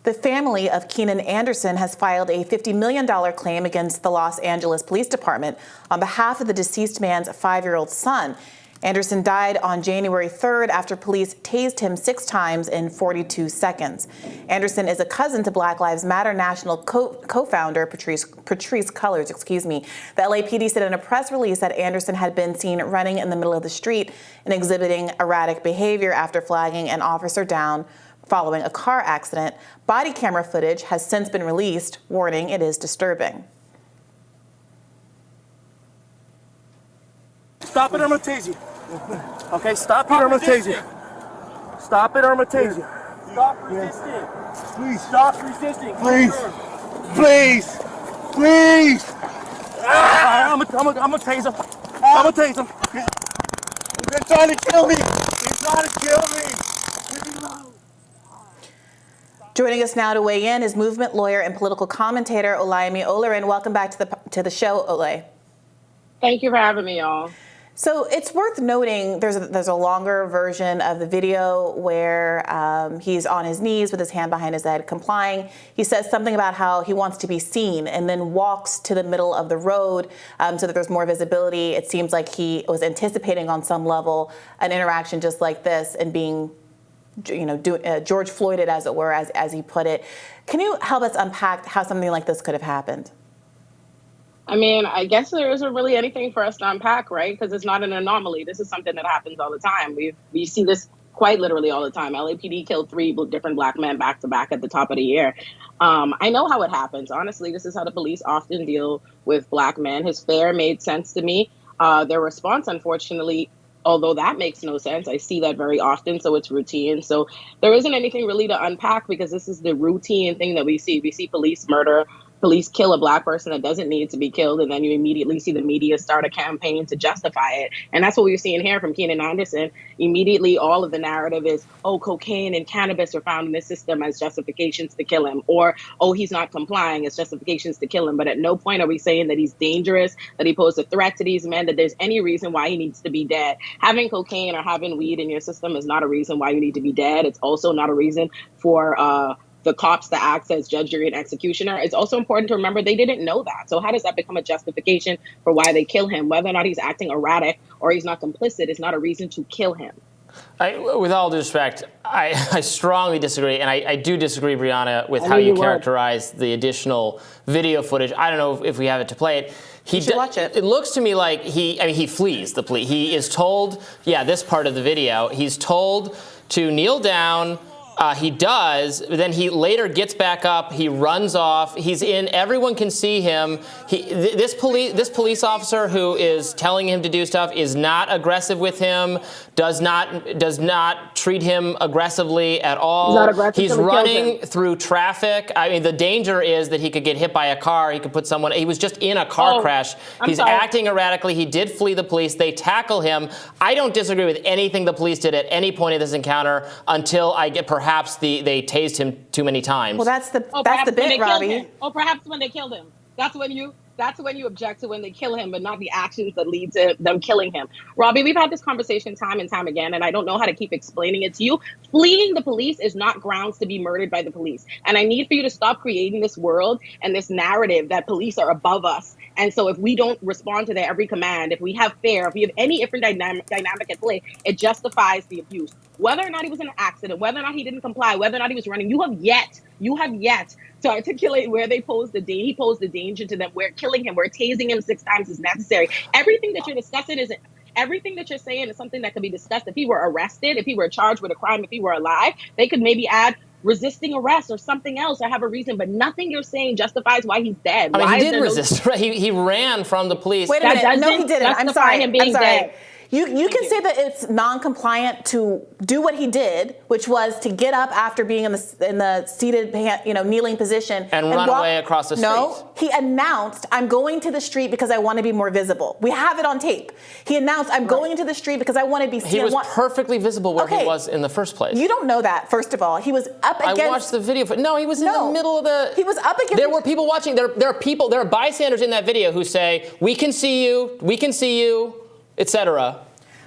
The family of Keenan Anderson has filed a $50 million claim against the Los Angeles Police Department on behalf of the deceased man's 5-year-old son. Anderson died on January 3rd after police tased him 6 times in 42 seconds. Anderson is a cousin to Black Lives Matter National co-founder Patrisse Cullors. The LAPD said in a press release that Anderson had been seen running in the middle of the street and exhibiting erratic behavior after flagging an officer down following a car accident. Body camera footage has since been released, warning it is disturbing. Stop it or I'm gonna tase you. Okay, stop it or I'm gonna tase you. Stop it or I'm gonna tase you. Stop resisting. Please. Stop resisting. Please. Please. Please. I'm gonna tase him. I'm gonna tase him. They're trying to kill me. They're trying to kill me. Leave me alone. Joining us now to weigh in is movement lawyer and political commentator Olayemi Olurin. Welcome back to the show, Olay. Thank you for having me, y'all. So it's worth noting there's a longer version of the video where he's on his knees with his hand behind his head complying. He says something about how he wants to be seen and then walks to the middle of the road so that there's more visibility. It seems like he was anticipating on some level an interaction just like this and being, George Floyded, as it were, as he put it. Can you help us unpack how something like this could have happened? I mean, I guess there isn't really anything for us to unpack, right? Because it's not an anomaly. This is something that happens all the time. We see this quite literally all the time. LAPD killed 3 different Black men back to back at the top of the year. I know how it happens. Honestly, this is how the police often deal with Black men. His fare made sense to me. Their response, unfortunately, although that makes no sense, I see that very often, so it's routine. So there isn't anything really to unpack because this is the routine thing that we see. We see police murder, police kill a Black person that doesn't need to be killed, and then you immediately see the media start a campaign to justify it. And that's what we're seeing here from Keenan Anderson. Immediately, all of the narrative is, oh, cocaine and cannabis are found in the system as justifications to kill him, or, oh, he's not complying as justifications to kill him. But at no point are we saying that he's dangerous, that he posed a threat to these men, that there's any reason why he needs to be dead. Having cocaine or having weed in your system is not a reason why you need to be dead. It's also not a reason for the cops to act as judge, jury, and executioner. It's also important to remember they didn't know that. So how does that become a justification for why they kill him? Whether or not he's acting erratic or he's not complicit is not a reason to kill him. With all due respect, I strongly disagree, and I do disagree, Brianna, with how you characterize the additional video footage. I don't know if we have it to play it. You should watch it. It looks to me like he flees the police. He is told, this part of the video, he's told to kneel down. He does, but then he later gets back up, he runs off, he's in, everyone can see him. This police officer who is telling him to do stuff is not aggressive with him, does not treat him aggressively at all. He's running through traffic. I mean, the danger is that he could get hit by a car, he was just in a car crash. He's acting erratically, he did flee the police, they tackle him. I don't disagree with anything the police did at any point in this encounter until I get perhaps they tased him too many times. Well, that's the bit, Robby. Or perhaps when they killed him. That's when you object to when they kill him, but not the actions that lead to them killing him. Robby, we've had this conversation time and time again, and I don't know how to keep explaining it to you. Fleeing the police is not grounds to be murdered by the police. And I need for you to stop creating this world and this narrative that police are above us. And so if we don't respond to their every command, if we have fear, if we have any different dynamic at play, it justifies the abuse. Whether or not he was in an accident, whether or not he didn't comply, whether or not he was running, you have yet to articulate where he posed the danger to them. We're killing him. We're tasing him 6 times as necessary. Everything that you're discussing everything that you're saying is something that could be discussed. If he were arrested, if he were charged with a crime, if he were alive, they could maybe add resisting arrest or something else or have a reason, but nothing you're saying justifies why he's dead. I mean, he did resist. He ran from the police. Wait a minute. No, he didn't. I'm sorry. Him being dead. You can say that it's non-compliant to do what he did, which was to get up after being in the seated, kneeling position and run away across the street. No, he announced, "I'm going to the street because I want to be more visible." We have it on tape. He announced, "I'm going into the street because I want to be seen." He was perfectly visible where he was in the first place. You don't know that. First of all, he was up against. I watched the video. No, he was in the middle of the. He was up against. There were people watching. There are bystanders in that video who say, "We can see you. We can see you," etc.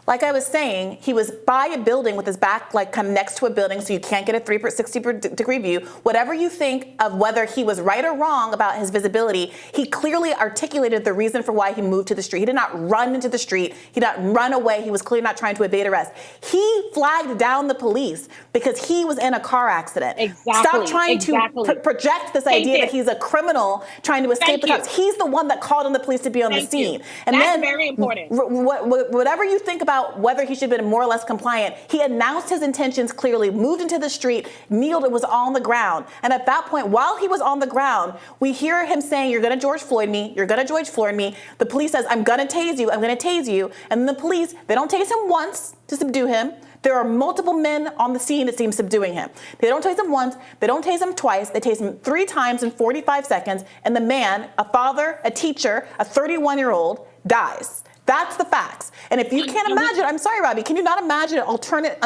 Like I was saying, he was by a building with his back like kind of next to a building, so you can't get a 360-degree view. Whatever you think of whether he was right or wrong about his visibility, he clearly articulated the reason for why he moved to the street. He did not run into the street. He did not run away. He was clearly not trying to evade arrest. He flagged down the police because he was in a car accident. Exactly. Stop trying to project this idea that he's a criminal trying to escape the cops. He's the one that called on the police to be on the scene. And that's then, very important. Whatever you think about whether he should have been more or less compliant, he announced his intentions clearly, moved into the street, kneeled, and was on the ground. And at that point, while he was on the ground, we hear him saying, "You're going to George Floyd me. You're going to George Floyd me." The police says, "I'm going to tase you. I'm going to tase you." And then the police, they don't tase him once to subdue him. There are multiple men on the scene, it seems, subduing him. They don't tase him once. They don't tase him twice. They tase him 3 times in 45 seconds. And the man, a father, a teacher, a 31-year-old, dies. That's the facts. And if you can't imagine, I'm sorry, Robby, can you not imagine an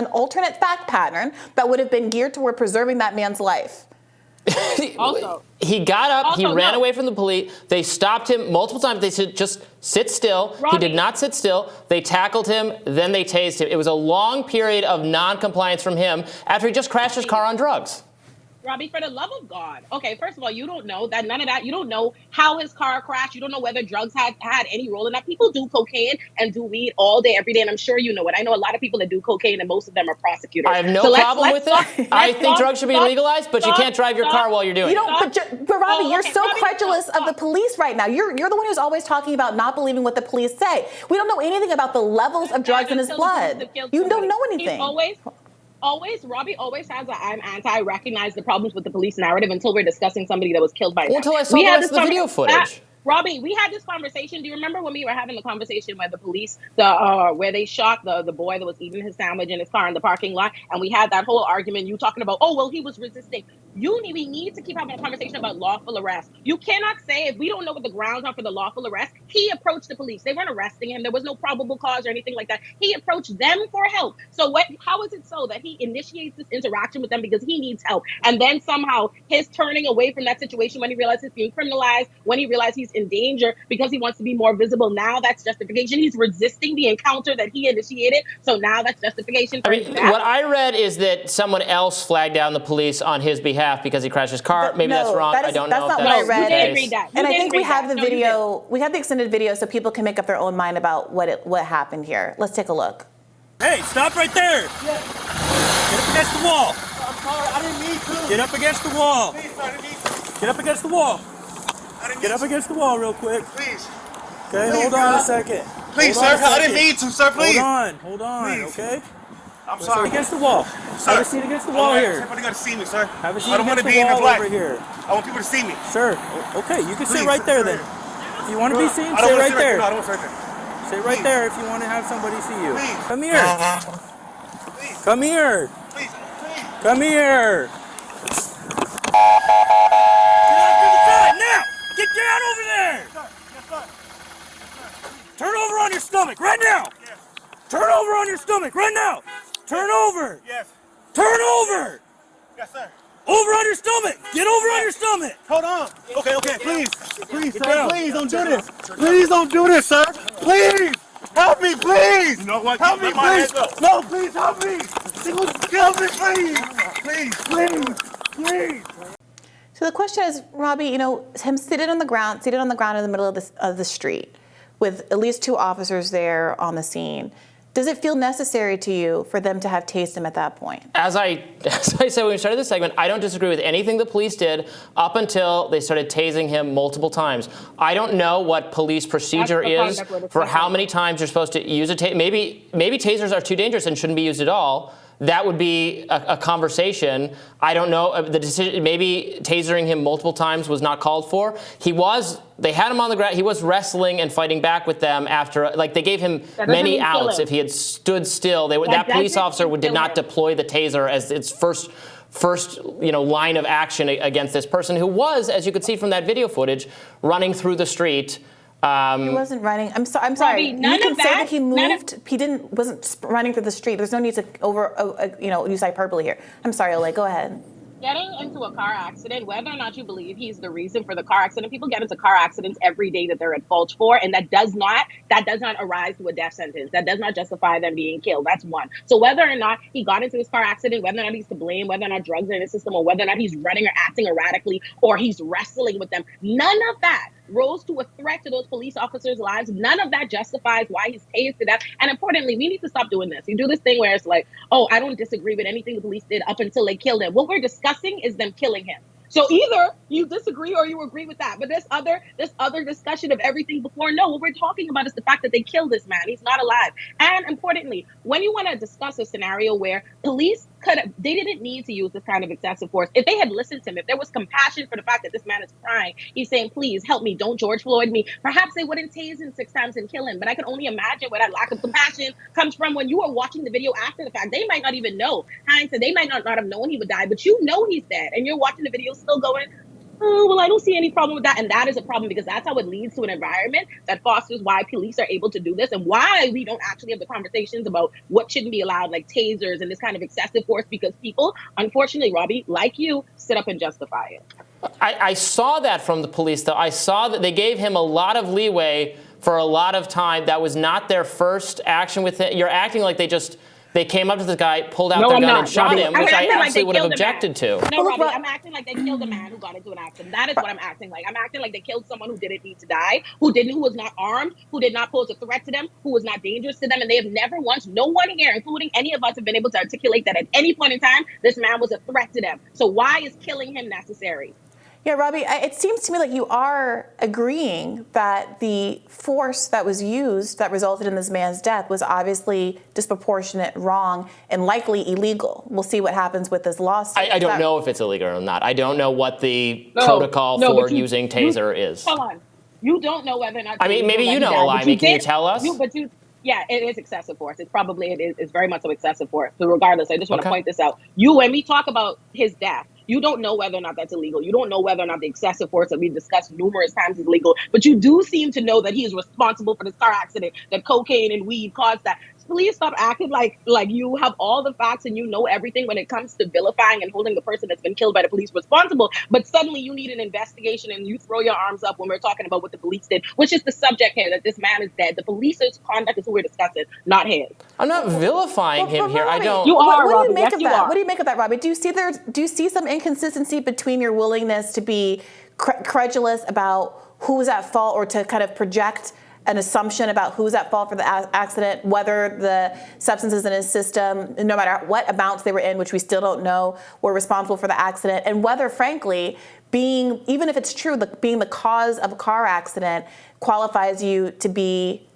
alternate fact pattern that would have been geared toward preserving that man's life? Also, he got up, he ran no. away from the police. They stopped him multiple times. They said, just sit still. Robby. He did not sit still. They tackled him, then they tased him. It was a long period of non-compliance from him after he just crashed his car on drugs. Robby, for the love of God. Okay, first of all, you don't know that none of that. You don't know how his car crashed. You don't know whether drugs had any role in that. People do cocaine and do weed all day, every day, and I'm sure you know it. I know a lot of people that do cocaine, and most of them are prosecutors. I have no problem with it. I think drugs should be legalized, but you can't drive your car while you're doing it. But Robby, you're so credulous of the police right now. You're the one who's always talking about not believing what the police say. We don't know anything about the levels of drugs in his blood. You don't know anything. Robby always has a "I'm anti," recognize the problems with the police narrative until we're discussing somebody that was killed by them. Until I saw the rest of the video footage. Robby, we had this conversation. Do you remember when we were having the conversation where the police, where they shot the boy that was eating his sandwich in his car in the parking lot, and we had that whole argument, you talking about, oh, well, he was resisting. We need to keep having a conversation about lawful arrest. You cannot say, if we don't know what the grounds are for the lawful arrest, he approached the police. They weren't arresting him. There was no probable cause or anything like that. He approached them for help. So how is it so that he initiates this interaction with them because he needs help? And then somehow his turning away from that situation when he realizes he's being criminalized, when he realizes he's in danger because he wants to be more visible, now that's justification. He's resisting the encounter that he initiated. So now that's justification for what I read is that someone else flagged down the police on his behalf because he crashed his car. Maybe that's wrong. I don't know. That's not what I read. You didn't read that. And I think we have the video. We have the extended video so people can make up their own mind about what happened here. Let's take a look. Hey, stop right there. Yeah. Get up against the wall. I'm sorry, I didn't mean to. Get up against the wall. Please, I didn't mean to. Get up against the wall. Get up against the wall real quick. Please. Okay, hold on a second. Please, sir. I didn't mean to, sir. Please. Hold on, Please. okay? I'm sorry. Against the wall. Sir. Have a seat against the wall here. Everybody got to see me, sir. Have a seat I don't want against to be the in the wall black. over here. I want people to see me. Sir, okay, you can sit Please, right there sir. then. If you want to be seen, I don't sit want to right there. No, I don't want to sit right there. Sit right there if you want to have somebody see you. Please. Come here. Please. Come here. Please. Please. Come here. Now! Get down over there! Yes, sir. Turn over on your stomach right now. Yes. Turn over on your stomach right now. Turn over. Yes. Turn over. Yes, sir. Over on your stomach. Get over on your stomach. Hold on. Okay, please. Please, Get sir. down. Please don't do this. Please don't do this, sir. Please. Help me, please. You know what? Help me, please. No, please help me. Help me, please. Please. So the question is, Robby, him seated on the ground in the middle of the street with at least 2 officers there on the scene. Does it feel necessary to you for them to have tased him at that point? As I said when we started this segment, I don't disagree with anything the police did up until they started tasing him multiple times. I don't know what police procedure is for how many times you're supposed to use a taser. Maybe tasers are too dangerous and shouldn't be used at all. That would be a conversation. I don't know. The decision, maybe tasering him multiple times was not called for. They had him on the ground. He was wrestling and fighting back with them after, they gave him many outs if he had stood still. That police officer did not deploy the taser as its first line of action against this person who was, as you could see from that video footage, running through the street. He wasn't running. I'm sorry. Robby, you can say that he moved. He wasn't running through the street. There's no need to use hyperbole here. I'm sorry, Olay. Go ahead. Getting into a car accident, whether or not you believe he's the reason for the car accident, people get into car accidents every day that they're at fault for, and that does not arise to a death sentence. That does not justify them being killed. That's one. So whether or not he got into this car accident, whether or not he's to blame, whether or not drugs are in the system, or whether or not he's running or acting erratically, or he's wrestling with them, none of that rose to a threat to those police officers' lives. None of that justifies why he's tased to death. And importantly, we need to stop doing this. You do this thing where it's like, oh, I don't disagree with anything the police did up until they killed him. What we're discussing is them killing him. So either you disagree or you agree with that. But this other discussion of everything before, no, what we're talking about is the fact that they killed this man. He's not alive. And importantly, when you want to discuss a scenario where police they didn't need to use this kind of excessive force. If they had listened to him, if there was compassion for the fact that this man is crying, he's saying, please help me, don't George Floyd me, perhaps they wouldn't tase him 6 times and kill him. But I can only imagine where that lack of compassion comes from when you are watching the video after the fact. They might not even know. Hindsight, they might not have known he would die, but you know he's dead. And you're watching the video still going, oh, well, I don't see any problem with that. And that is a problem because that's how it leads to an environment that fosters why police are able to do this and why we don't actually have the conversations about what shouldn't be allowed, like tasers and this kind of excessive force, because people, unfortunately, Robby, like you, sit up and justify it. I saw that from the police, though. I saw that they gave him a lot of leeway for a lot of time. That was not their first action with it. You're acting like they came up to the guy, pulled out their gun and shot him, which I absolutely would have objected to. No, Robby, I'm acting like they killed a man who got into an accident. That is what I'm acting like. I'm acting like they killed someone who didn't need to die, who was not armed, who did not pose a threat to them, who was not dangerous to them, and they have never once, no one here, including any of us, have been able to articulate that at any point in time, this man was a threat to them. So why is killing him necessary? Yeah, Robby, it seems to me like you are agreeing that the force that was used that resulted in this man's death was obviously disproportionate, wrong, and likely illegal. We'll see what happens with this lawsuit. I don't know if it's illegal or not. I don't know what the protocol for using Taser is. Hold on. You don't know whether or not... I mean, maybe you know, Olayemi. Can you tell us? Yeah, it is excessive force. It's very much so excessive force. So regardless, I just want to point this out. When we talk about his death, you don't know whether or not that's illegal. You don't know whether or not the excessive force that we've discussed numerous times is legal. But you do seem to know that he is responsible for this car accident, that cocaine and weed caused that. Please stop acting like you have all the facts and you know everything when it comes to vilifying and holding the person that's been killed by the police responsible. But suddenly you need an investigation and you throw your arms up when we're talking about what the police did, which is the subject here, that this man is dead. The police's conduct is who we're discussing, not his. I'm not vilifying him here. Robby, I don't. You are, what do you Robby. make Yes, of you that? are. What do you make of that, Robby? Do you see some inconsistency between your willingness to be credulous about who was at fault or to kind of project an assumption about who's at fault for the accident, whether the substances in his system, no matter what amounts they were in, which we still don't know, were responsible for the accident, and whether, frankly, even if it's true, being the cause of a car accident qualifies you to be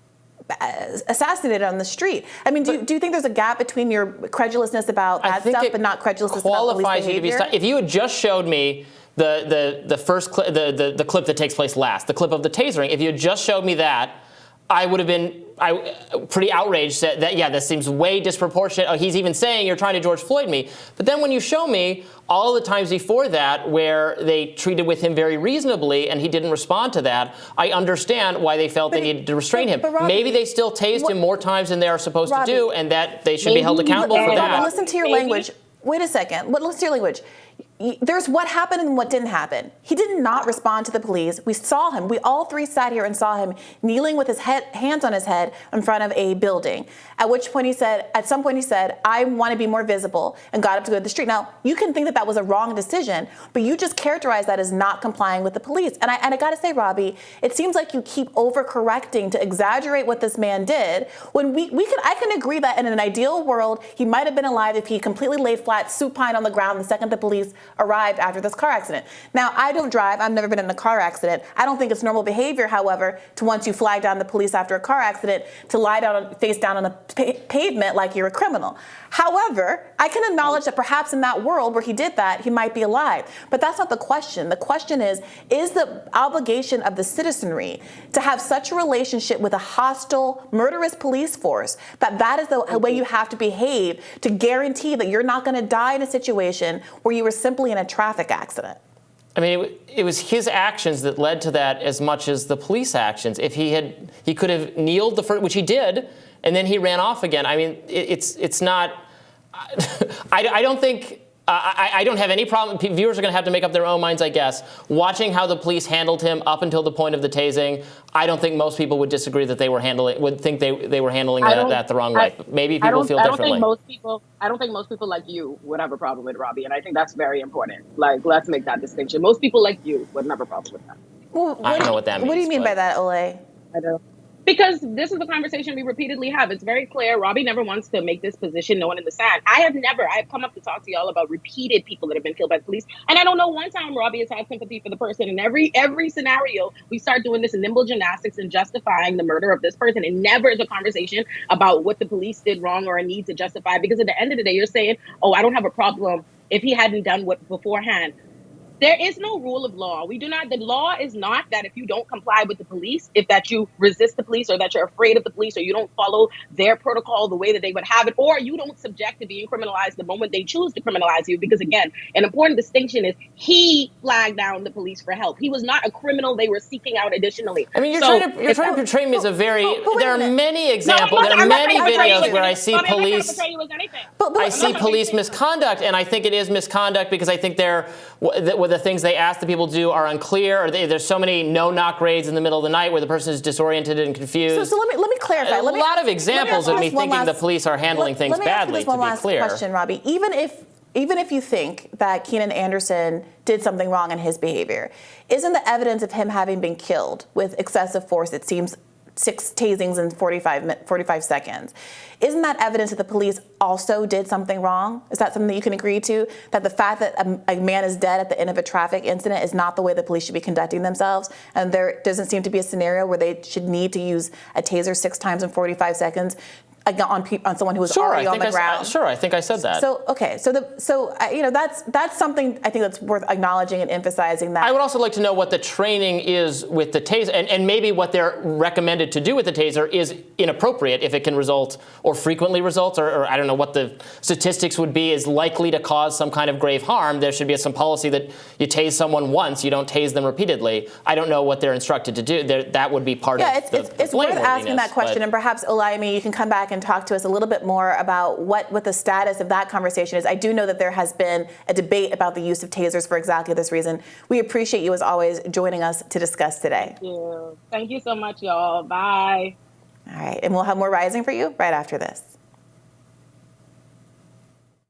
assassinated on the street. I mean, do you think there's a gap between your credulousness about that stuff but not credulousness about police behavior? If you had just showed me the first clip, the clip that takes place last, the clip of the tasering, if you had just showed me that, I would have been pretty outraged that yeah, this seems way disproportionate. Oh, he's even saying you're trying to George Floyd me. But then when you show me all the times before that where they treated with him very reasonably and he didn't respond to that, I understand why they felt they needed to restrain him. Robby, maybe they still tased him more times than they are supposed to do, and that they should be held accountable for that. Listen to your language. Wait a second. Listen to your language. There's what happened and what didn't happen. He did not respond to the police. We saw him. We all three sat here and saw him kneeling with his hands on his head in front of a building. At some point he said, I want to be more visible, and got up to go to the street. Now, you can think that that was a wrong decision, but you just characterize that as not complying with the police. And I got to say, Robby, it seems like you keep overcorrecting to exaggerate what this man did. When I can agree that in an ideal world, he might have been alive if he completely laid flat, supine on the ground the second the police arrived after this car accident. Now, I don't drive. I've never been in a car accident. I don't think it's normal behavior, however, to once you flag down the police after a car accident, to lie down face down on a pavement like you're a criminal. However, I can acknowledge that perhaps in that world where he did that, he might be alive. But that's not the question. The question is the obligation of the citizenry to have such a relationship with a hostile, murderous police force that is the way you have to behave to guarantee that you're not going to die in a situation where you were simply in a traffic accident? I mean, it was his actions that led to that as much as the police actions. If he could have kneeled which he did, and then he ran off again. I mean, it's not. I don't think I don't have any problem. Viewers are going to have to make up their own minds, I guess. Watching how the police handled him up until the point of the tasing, I don't think most people would disagree that they were would think they were handling that the wrong way. Maybe people feel differently. I don't think most people like you would have a problem with Robby, and I think that's very important. Like, let's make that distinction. Most people like you would have a problem with that. Well, I don't know what that means. What do you mean by that, Olay? I do. Because this is the conversation we repeatedly have. It's very clear. Robby never wants to make this position known in the sand. I've come up to talk to y'all about repeated people that have been killed by the police. And I don't know one time Robby has had sympathy for the person. In every scenario, we start doing this nimble gymnastics and justifying the murder of this person. And never is a conversation about what the police did wrong or a need to justify. Because at the end of the day, you're saying, oh, I don't have a problem if he hadn't done what beforehand. There is no rule of law. The law is not that if you don't comply with the police, if that you resist the police or that you're afraid of the police or you don't follow their protocol the way that they would have it, or you don't subject to being criminalized the moment they choose to criminalize you. Because again, an important distinction is he flagged down the police for help. He was not a criminal they were seeking out additionally. I mean, you're trying to portray me as a very, there are many examples, there are many videos where I see police, I see police misconduct, and I think it is misconduct because I think the things they ask the people to do are unclear, or there's so many no-knock raids in the middle of the night where the person is disoriented and confused. So let me clarify. A lot of examples of me thinking the police are handling things badly, to be clear. Let me ask you this one last question, Robby. Even if you think that Keenan Anderson did something wrong in his behavior, isn't the evidence of him having been killed with excessive force, it seems 6 tasings in 45 seconds. Isn't that evidence that the police also did something wrong? Is that something that you can agree to? That the fact that a man is dead at the end of a traffic incident is not the way the police should be conducting themselves? And there doesn't seem to be a scenario where they should need to use a taser 6 times in 45 seconds on someone who was already on the ground. Sure, I think I said that. So okay, that's something I think that's worth acknowledging and emphasizing. That I would also like to know what the training is with the taser, and maybe what they're recommended to do with the taser is inappropriate if it can result or frequently results, or I don't know what the statistics would be, is likely to cause some kind of grave harm. There should be some policy that you tase someone once, you don't tase them repeatedly. I don't know what they're instructed to do. That would be part of it's worth asking that question, and perhaps Olayemi, you can come back and talk to us a little bit more about what the status of that conversation is. I do know that there has been a debate about the use of tasers for exactly this reason. We appreciate you, as always, joining us to discuss today. Thank you. Thank you so much, y'all. Bye. All right, and we'll have more Rising for you right after this.